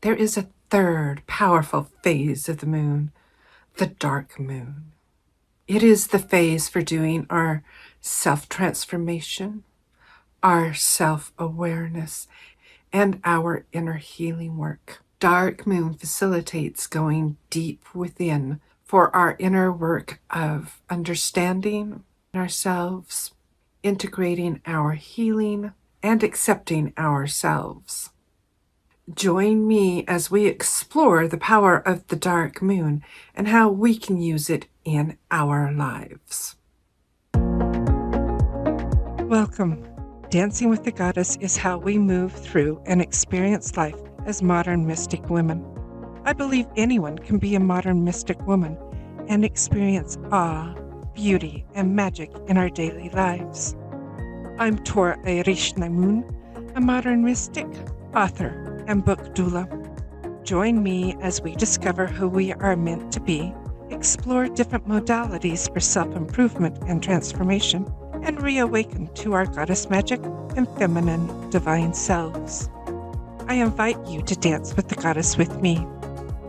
there is a third powerful phase of the moon, the dark moon. It is the phase for doing our self-transformation, our self-awareness, and our inner healing work. Dark moon facilitates going deep within for our inner work of understanding ourselves, integrating our healing, and accepting ourselves. Join me as we explore the power of the dark moon and how we can use it in our lives. Welcome. Dancing with the Goddess is how we move through and experience life as modern mystic women. I believe anyone can be a modern mystic woman and experience awe, beauty, and magic in our daily lives. I'm Tora Airishnamun, a modern mystic, author, and book doula. Join me as we discover who we are meant to be, explore different modalities for self-improvement and transformation, and reawaken to our goddess magic and feminine divine selves. I invite you to dance with the goddess with me.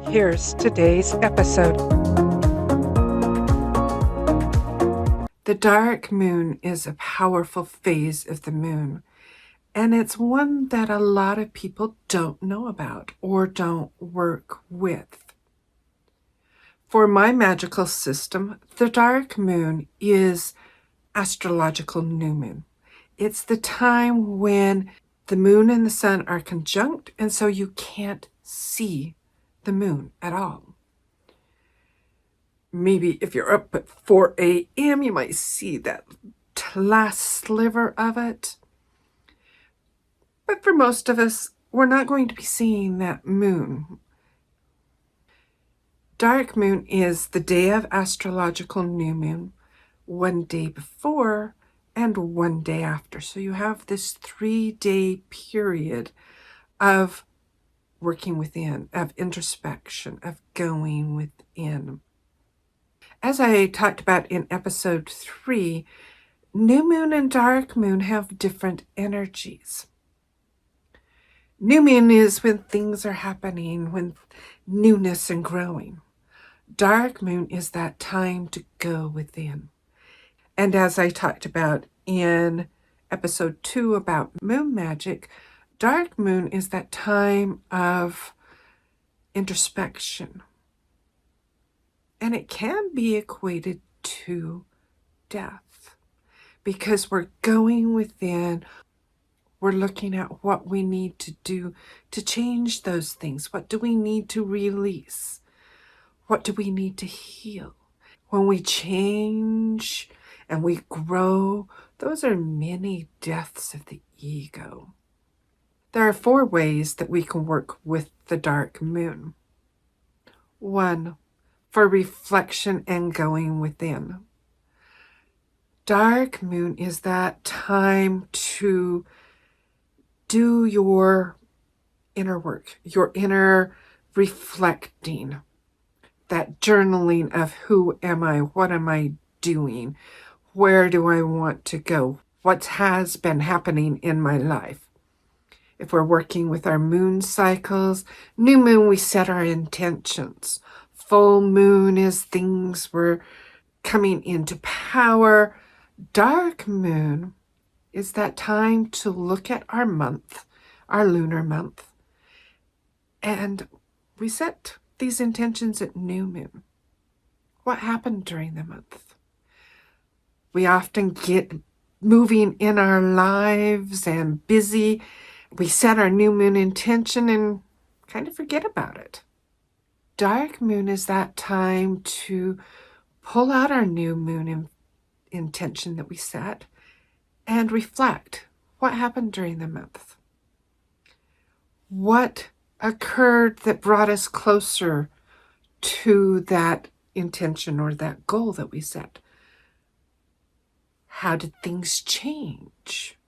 Here's today's episode. The dark moon is a powerful phase of the moon, and it's one that a lot of people don't know about or don't work with. For my magical system, the dark moon is astrological new moon. It's the time when the moon and the sun are conjunct, and so you can't see the moon at all. Maybe if you're up at 4 a.m., you might see that last sliver of it. But for most of us, we're not going to be seeing that moon. Dark moon is the day of astrological new moon, one day before and one day after. So you have this 3-day period of working within, of introspection, of going within. As I talked about in episode 3, new moon and dark moon have different energies. New moon is when things are happening, when newness and growing. Dark moon is that time to go within. And as I talked about in episode 2 about moon magic, dark moon is that time of introspection. And it can be equated to death because we're going within, we're looking at what we need to do to change those things. What do we need to release? What do we need to heal? When we change and we grow, those are many deaths of the ego. There are 4 ways that we can work with the dark moon. 1, for reflection and going within. Dark moon is that time to do your inner work, your inner reflecting, that journaling of who am I, what am I doing, where do I want to go, what has been happening in my life. If we're working with our moon cycles, new moon, we set our intentions. Full moon is things we're coming into power. Dark moon is that time to look at our month, our lunar month, and we set these intentions at new moon. What happened during the month? We often get moving in our lives and busy. We set our new moon intention and kind of forget about it. Dark moon is that time to pull out our new moon intention that we set and reflect what happened during the month. What occurred that brought us closer to that intention or that goal that we set? How did things change?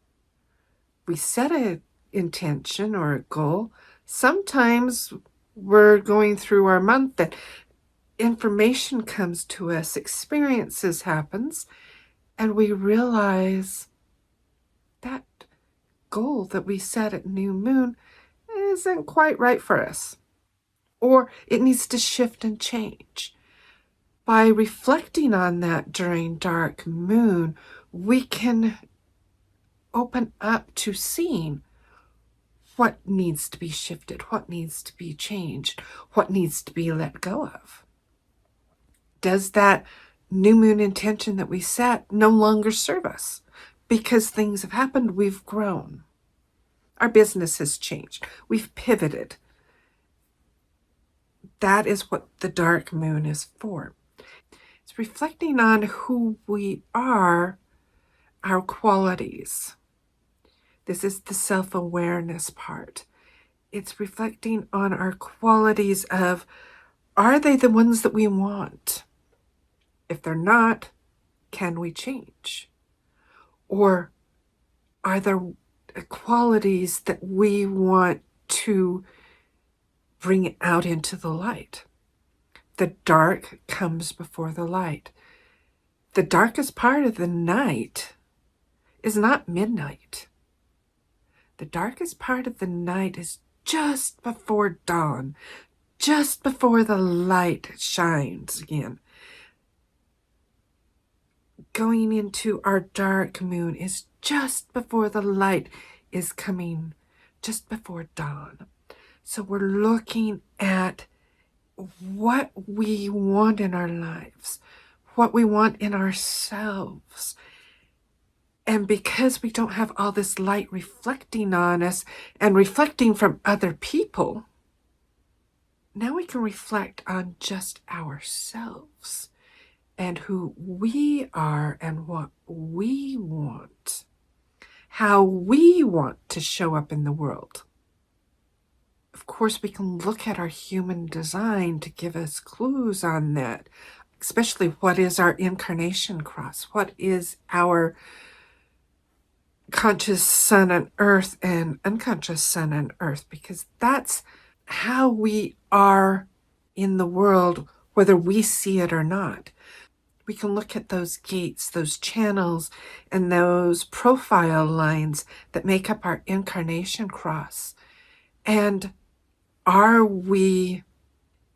We set an intention or a goal. Sometimes we're going through our month that information comes to us, experiences happens, and we realize that goal that we set at new moon, isn't quite right for us, or it needs to shift and change. By reflecting on that during dark moon, we can open up to seeing what needs to be shifted, what needs to be changed, what needs to be let go of. Does that new moon intention that we set no longer serve us? Because things have happened, we've grown. Our business has changed. We've pivoted. That is what the dark moon is for. It's reflecting on who we are, our qualities. This is the self-awareness part. It's reflecting on our qualities of, are they the ones that we want? If they're not, can we change? Or are there qualities that we want to bring out into the light? The dark comes before the light. The darkest part of the night is not midnight. The darkest part of the night is just before dawn, just before the light shines again. Going into our dark moon is just before the light is coming, just before dawn. So we're looking at what we want in our lives, what we want in ourselves. And because we don't have all this light reflecting on us and reflecting from other people, now we can reflect on just ourselves and who we are and what we want, how we want to show up in the world. Of course, we can look at our human design to give us clues on that, especially what is our incarnation cross, what is our conscious sun and earth and unconscious sun and earth, because that's how we are in the world, whether we see it or not. We can look at those gates, those channels, and those profile lines that make up our incarnation cross. And are we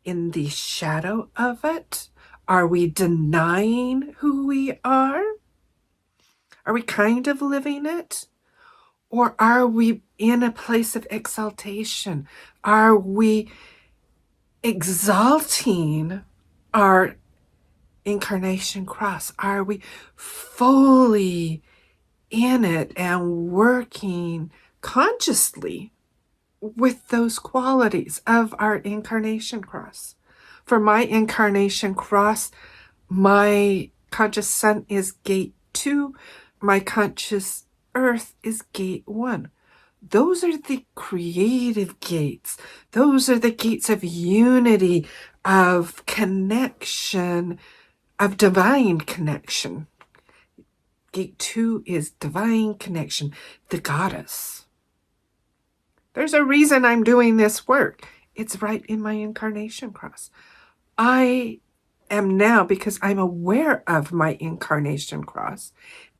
in the shadow of it? Are we denying who we are? Are we kind of living it? Or are we in a place of exaltation? Are we exalting our incarnation cross? Are we fully in it and working consciously with those qualities of our incarnation cross? For my incarnation cross, my conscious sun is gate 2. My conscious earth is gate 1. Those are the creative gates. Those are the gates of unity, of connection, of divine connection. Gate 2 is divine connection, the goddess. There's a reason I'm doing this work. It's right in my incarnation cross. I am now, because I'm aware of my incarnation cross,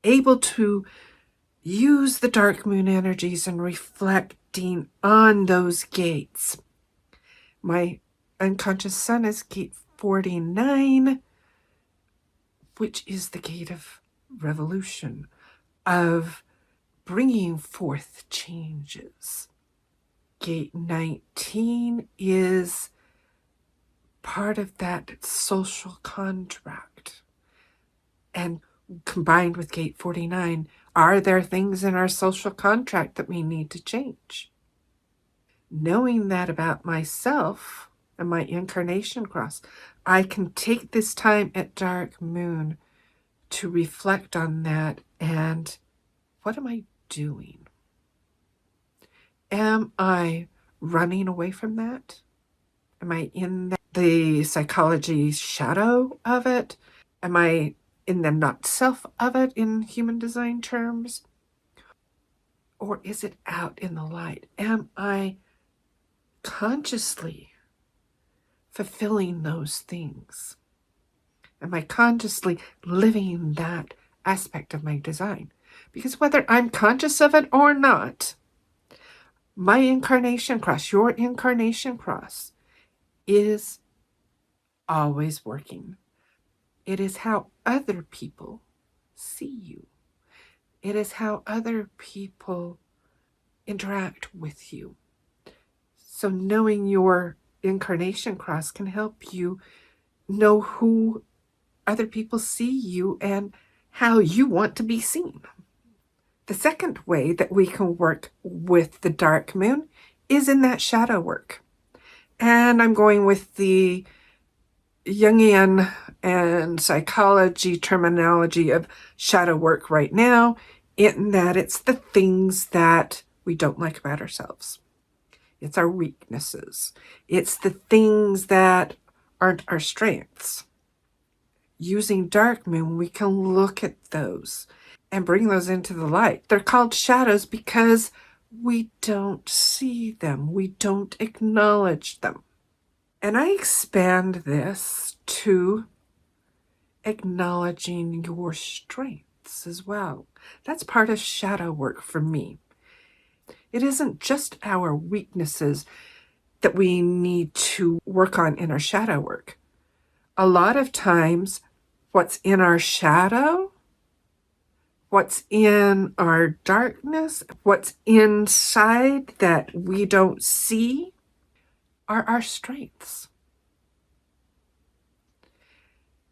able to use the dark moon energies and reflecting on those gates. My unconscious sun is gate 49, which is the gate of revolution, of bringing forth changes. Gate 19 is part of that social contract. And combined with gate 49, are there things in our social contract that we need to change? Knowing that about myself and my incarnation cross, I can take this time at dark moon to reflect on that. And what am I doing? Am I running away from that? Am I in the psychology shadow of it? Am I in the not self of it in human design terms? Or is it out in the light? Am I consciously fulfilling those things? Am I consciously living that aspect of my design? Because whether I'm conscious of it or not, My incarnation cross, your incarnation cross, is always working. It is how other people see you. It is how other people interact with you. So knowing your incarnation cross can help you know who other people see you and how you want to be seen. The second way that we can work with the dark moon is in that shadow work. And I'm going with the Jungian and psychology terminology of shadow work right now, in that it's the things that we don't like about ourselves. It's our weaknesses. It's the things that aren't our strengths. Using dark moon, we can look at those and bring those into the light. They're called shadows because we don't see them. We don't acknowledge them. And I expand this to acknowledging your strengths as well. That's part of shadow work for me. It isn't just our weaknesses that we need to work on in our shadow work. A lot of times, what's in our shadow, what's in our darkness, what's inside that we don't see are our strengths.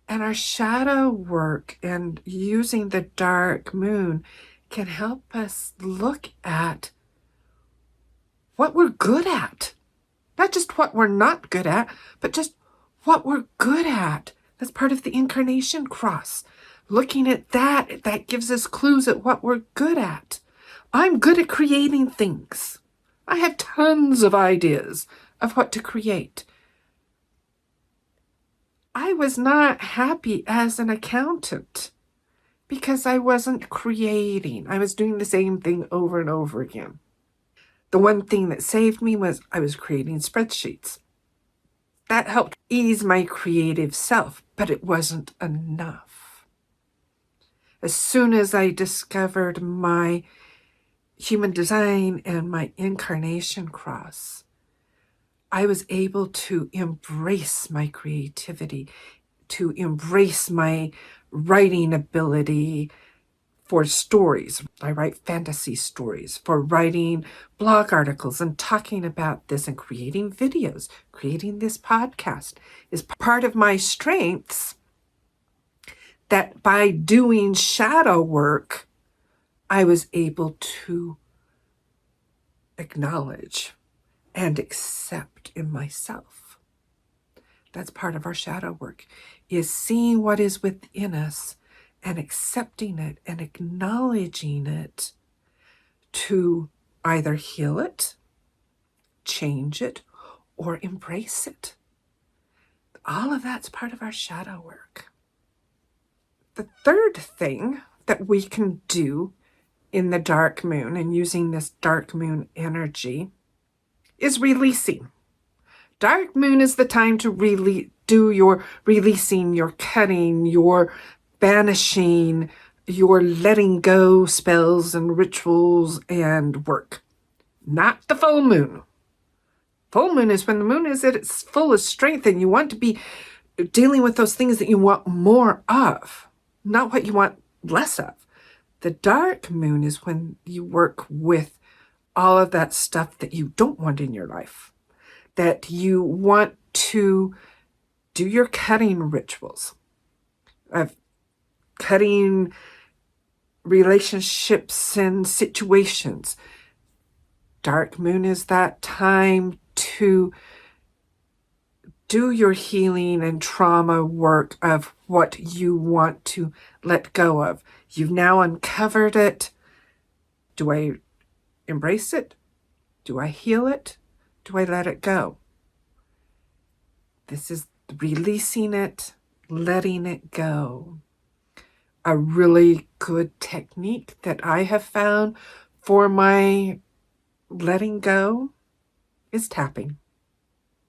And our shadow work and using the dark moon can help us look at what we're good at. Not just what we're not good at, but just what we're good at. That's part of the incarnation cross. Looking at that gives us clues at what we're good at. I'm good at creating things. I have tons of ideas of what to create. I was not happy as an accountant because I wasn't creating. I was doing the same thing over and over again. The one thing that saved me was I was creating spreadsheets. That helped ease my creative self, but it wasn't enough. As soon as I discovered my human design and my incarnation cross, I was able to embrace my creativity, to embrace my writing ability for stories. I write fantasy stories, for writing blog articles and talking about this and creating videos. Creating this podcast is part of my strengths, that by doing shadow work, I was able to acknowledge and accept in myself. That's part of our shadow work, is seeing what is within us and accepting it and acknowledging it to either heal it, change it, or embrace it. All of that's part of our shadow work. The third thing that we can do in the dark moon and using this dark moon energy is releasing. Dark moon is the time to really do your releasing, your cutting, your banishing, your letting go spells and rituals and work. Not the full moon. Full moon is when the moon is at its fullest strength and you want to be dealing with those things that you want more of, not what you want less of. The dark moon is when you work with all of that stuff that you don't want in your life, that you want to do your cutting rituals of cutting relationships and situations. Dark moon is that time to do your healing and trauma work of what you want to let go of. You've now uncovered it. Do I embrace it? Do I heal it? Do I let it go? This is releasing it, letting it go. A really good technique that I have found for my letting go is tapping.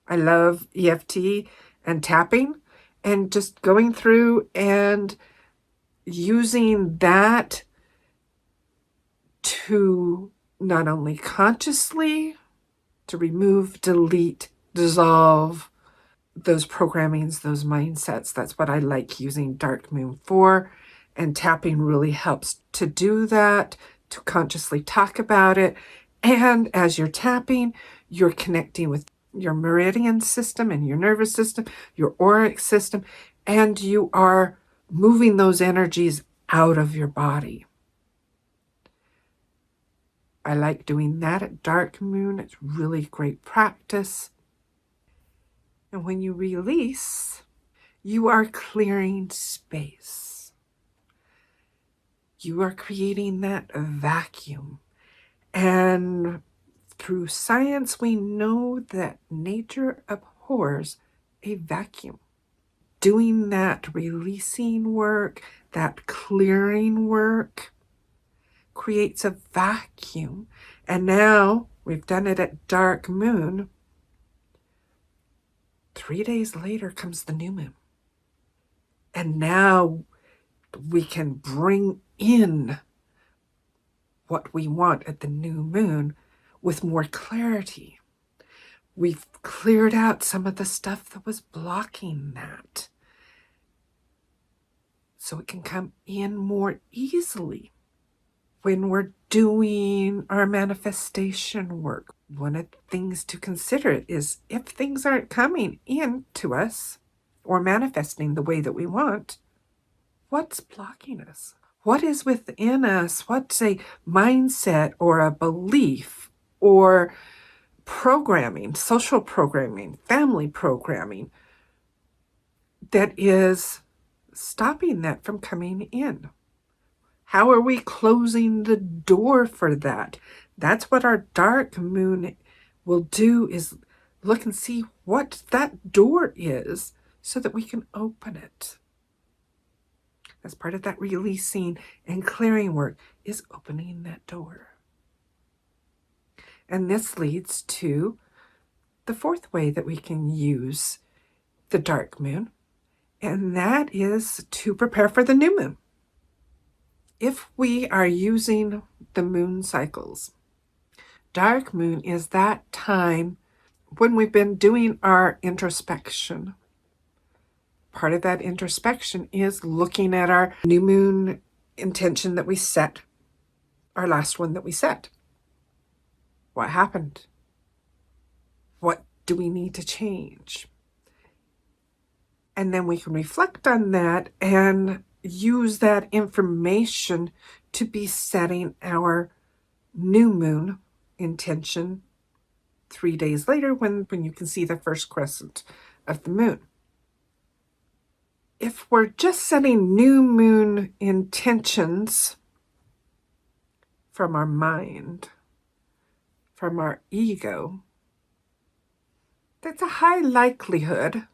I love EFT and tapping and just going through and using that to not only consciously to remove, delete, dissolve those programmings, those mindsets. That's what I like using dark moon for. And tapping really helps to do that, to consciously talk about it. And as you're tapping, you're connecting with your meridian system and your nervous system, your auric system, and you are moving those energies out of your body. I like doing that at dark moon. It's really great practice. And when you release, you are clearing space. You are creating that vacuum. And through science, we know that nature abhors a vacuum. Doing that releasing work, that clearing work, creates a vacuum. And now we've done it at dark moon. 3 days later comes the new moon. And now we can bring in what we want at the new moon with more clarity. We've cleared out some of the stuff that was blocking that, so it can come in more easily. When we're doing our manifestation work, one of the things to consider is if things aren't coming in to us or manifesting the way that we want, what's blocking us? What is within us? What's a mindset or a belief or programming, social programming, family programming that is stopping that from coming in? How are we closing the door for that? That's what our dark moon will do, is look and see what that door is so that we can open it. As part of that releasing and clearing work is opening that door. And this leads to the fourth way that we can use the dark moon, and that is to prepare for the new moon. If we are using the moon cycles, dark moon is that time when we've been doing our introspection. Part of that introspection is looking at our new moon intention that we set, our last one that we set. What happened? What do we need to change? And then we can reflect on that and use that information to be setting our new moon intention 3 days later when you can see the first crescent of the moon. If we're just setting new moon intentions from our mind, from our ego, that's a high likelihood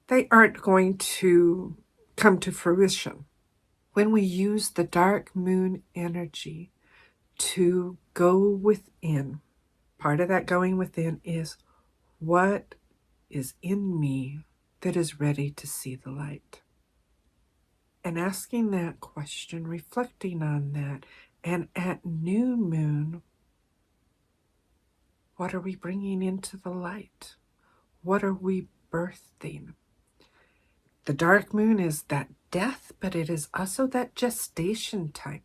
they aren't going to come to fruition. When we use the dark moon energy to go within, part of that going within is what is in me that is ready to see the light. And asking that question, reflecting on that, and at new moon, what are we bringing into the light? What are we birthing? The dark moon is that death, but it is also that gestation time.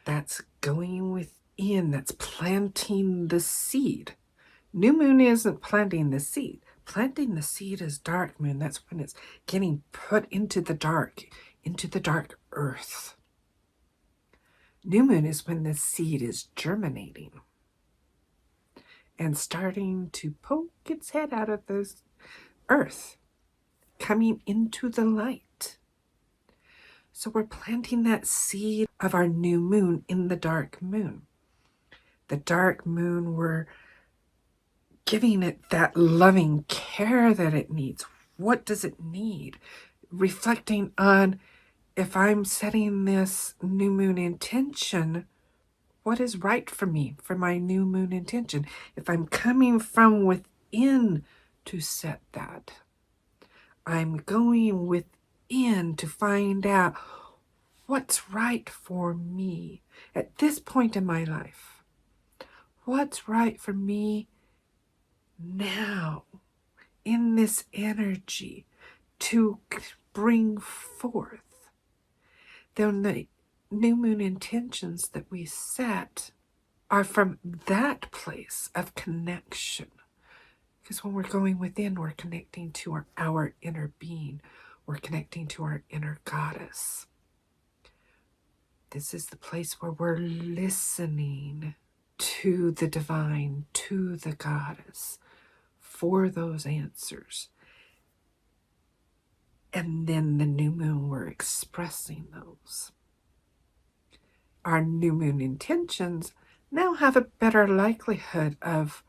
That's going within, that's planting the seed. New moon isn't planting the seed. Planting the seed is dark moon. That's when it's getting put into the dark earth. New moon is when the seed is germinating and starting to poke its head out of the earth, coming into the light. So we're planting that seed of our new moon in the dark moon. The dark moon, we're giving it that loving care that it needs. What does it need? Reflecting on, if I'm setting this new moon intention, what is right for me for my new moon intention? If I'm coming from within to set that, I'm going within to find out what's right for me at this point in my life. what's right for me now in this energy to bring forth. Then the new moon intentions that we set are from that place of connection. Because when we're going within, we're connecting to our inner being. We're connecting to our inner goddess. This is the place where we're listening to the divine, to the goddess, for those answers. And then the new moon, we're expressing those. Our new moon intentions now have a better likelihood of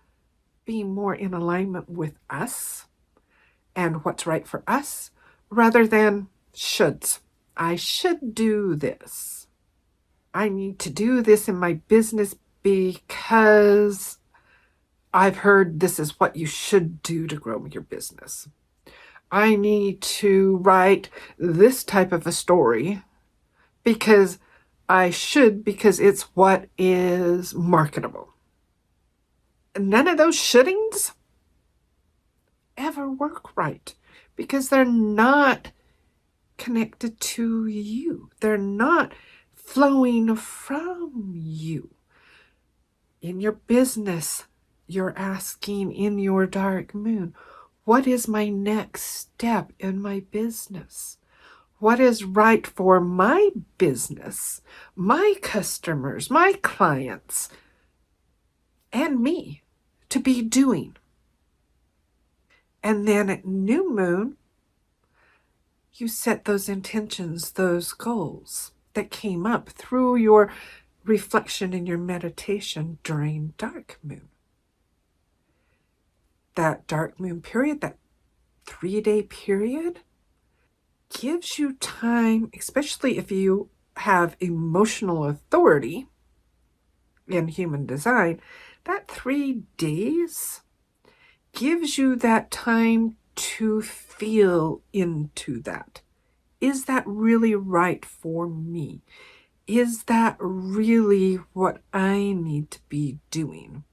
being more in alignment with us and what's right for us, rather than shoulds. I should do this. I need to do this in my business because I've heard this is what you should do to grow your business. I need to write this type of a story because I should, because it's what is marketable. None of those shouldings ever work right because they're not connected to you. They're not flowing from you. In your business, you're asking in your dark moon, what is my next step in my business? What is right for my business, my customers, my clients, and me to be doing? And then at new moon, you set those intentions, those goals that came up through your reflection and your meditation during dark moon. That dark moon period, that 3-day period, gives you time, especially if you have emotional authority in human design, that 3 days gives you that time to feel into that. Is that really right for me? Is that really what I need to be doing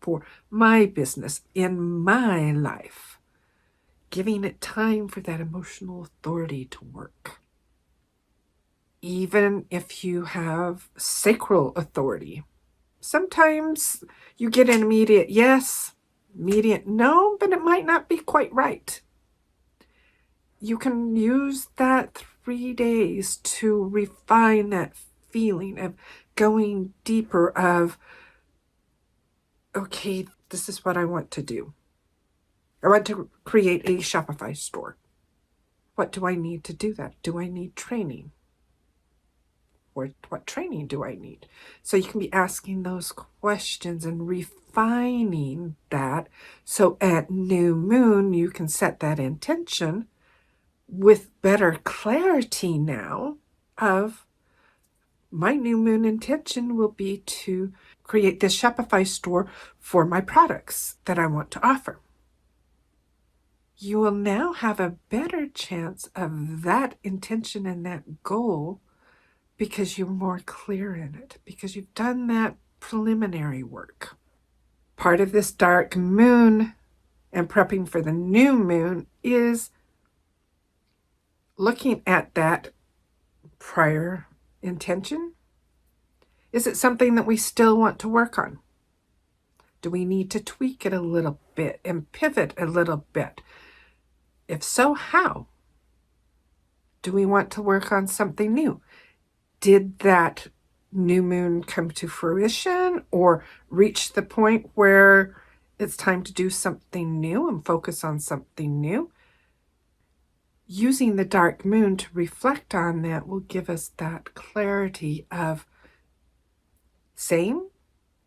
for my business, in my life? Giving it time for that emotional authority to work. Even if you have sacral authority, sometimes you get an immediate yes, immediate no, but it might not be quite right. You can use that 3 days to refine that feeling of going deeper of, okay, this is what I want to do. I want to create a Shopify store. What do I need to do that? Do I need training? Or what training do I need? So you can be asking those questions and refining that. So at new moon, you can set that intention with better clarity now of my new moon intention will be to create this Shopify store for my products that I want to offer. You will now have a better chance of that intention and that goal because you're more clear in it, because you've done that preliminary work. Part of this dark moon and prepping for the new moon is looking at that prior intention. Is it something that we still want to work on? Do we need to tweak it a little bit and pivot a little bit? If so, how? Do we want to work on something new? Did that new moon come to fruition or reach the point where it's time to do something new and focus on something new? Using the dark moon to reflect on that will give us that clarity of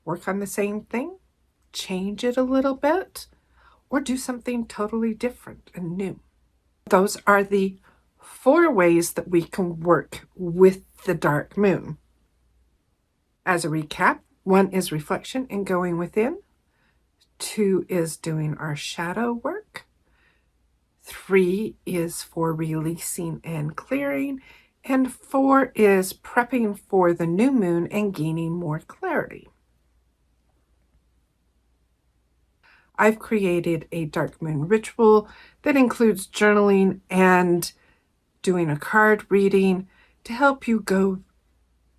work on the same thing, change it a little bit, or do something totally different and new. Those are the 4 ways that we can work with the dark moon. As a recap, 1 is reflection and going within. 2 is doing our shadow work. 3 is for releasing and clearing. And 4 is prepping for the new moon and gaining more clarity. I've created a dark moon ritual that includes journaling and doing a card reading to help you go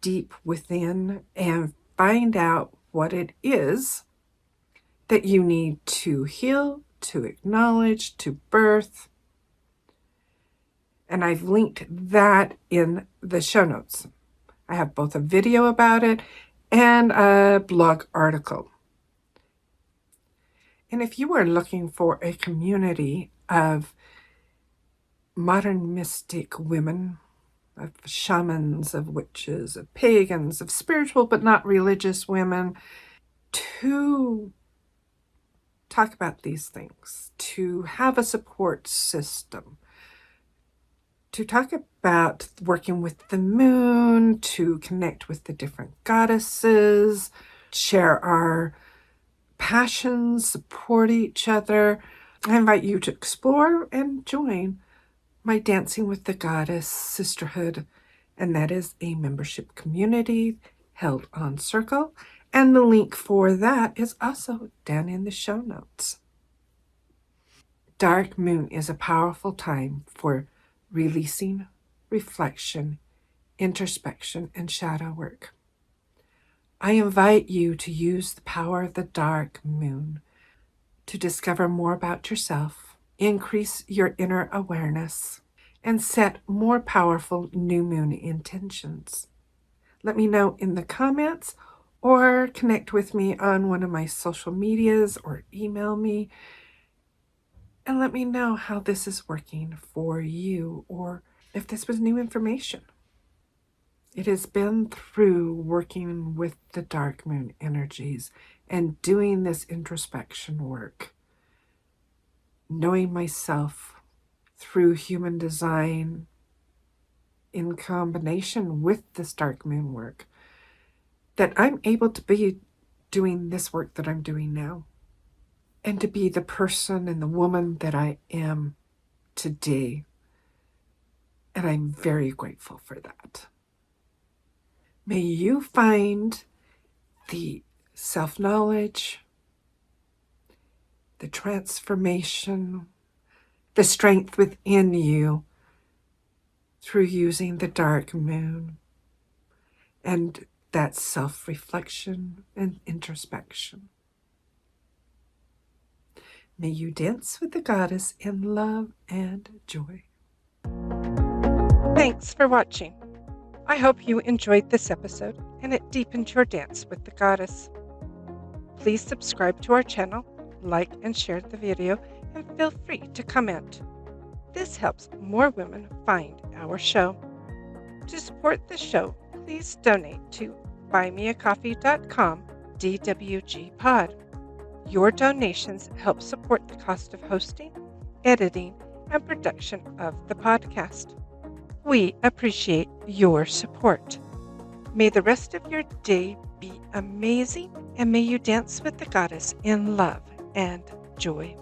deep within and find out what it is that you need to heal, to acknowledge, to birth. And I've linked that in the show notes. I have both a video about it and a blog article. And if you are looking for a community of modern mystic women, of shamans, of witches, of pagans, of spiritual but not religious women, to talk about these things, to have a support system, to talk about working with the moon, to connect with the different goddesses, share our passions, support each other. I invite you to explore and join my Dancing with the Goddess Sisterhood, and that is a membership community held on Circle, and the link for that is also down in the show notes. Dark moon is a powerful time for releasing, reflection, introspection, and shadow work. I invite you to use the power of the dark moon to discover more about yourself, increase your inner awareness, and set more powerful new moon intentions. Let me know in the comments or connect with me on one of my social medias or email me and let me know how this is working for you or if this was new information. It has been through working with the dark moon energies and doing this introspection work, knowing myself through human design in combination with this dark moon work, that I'm able to be doing this work that I'm doing now and to be the person and the woman that I am today. And I'm very grateful for that. May you find the self-knowledge, the transformation, the strength within you through using the dark moon and that self-reflection and introspection. May you dance with the goddess in love and joy. Thanks for watching. I hope you enjoyed this episode and it deepened your dance with the goddess. Please subscribe to our channel, like and share the video, and feel free to comment. This helps more women find our show. To support the show, please donate to buymeacoffee.com DWG-pod. Your donations help support the cost of hosting, editing, and production of the podcast. We appreciate your support. May the rest of your day be amazing, and may you dance with the goddess in love and joy.